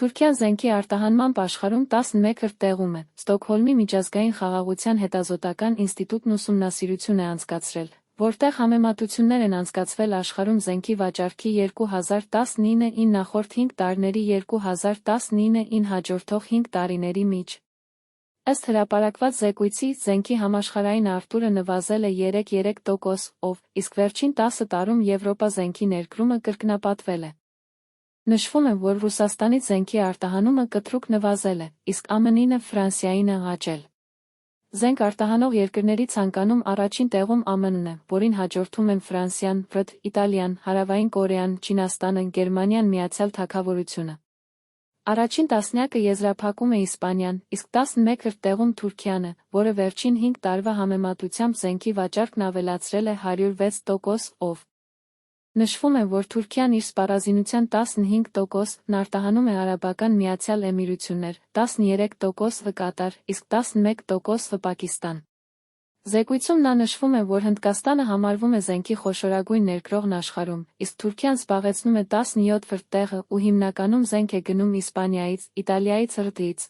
Թուրքիան զենքի արտահանմամբ աշխարհում 11-րդ տեղում է, Ստոկհոլմի միջազգային խաղաղության հետազոտական ինստիտուտն ուսումնասիրություն է անցկացրել, որտեղ համեմատություններ են անցկացվել աշխարհում զենքի վաճառքի 2019-ին նախորդ 5 տարիների 2019-ին հաջորդող 5 տարիների միջ։ Ըստ հրապարակված զեկույցի, զենքի համաշխարհային արտուրը նվազել է 3,3%-ով, իսկ վերջին 10 տարում Եվրոպա զենքի ներկրումը կրկնապատկվել է։ Նշվում է, որ Ռուսաստանից զենքի արտահանումը կտրուկ նվազել է, իսկ ԱՄՆ-ինը Ֆրանսիային է աճել։ Զենք արտահանող երկրների ցանկանում առաջին տեղում ԱՄՆ-ն է, որին հաջորդում են Ֆրանսիան, ՀՀ, Իտալիան, Հարավային Կորեան, Չինաստանը, Գերմանիան, Միացյալ Թագավորությունը։ Առաջին տասնյակը եզրափակում է Իսպանիան, իսկ 11-րդ տեղում Թուրքիան է, որը վերջին 5 տարվա համեմատությամբ զենքի վաճառքն ավելացրել է 106%-ով։ Նշվում է, որ Թուրքիան իր սպառազինության 15%-ն արտահանում է Արաբական Միացյալ Էմիրություններ, 13% Կատար, իսկ 11% Պակիստան։ Զեկույցում նա նշվում է, որ Հնդկաստանը համարվում է զենքի խոշորագույն ներկրողն աշխարհում, իսկ Թուրքիան զբաղեցնում է 17-րդ տեղը ու հիմնականում զենք է գնում Իսպանիայից, Իտալիայից, ՌԴ-ից։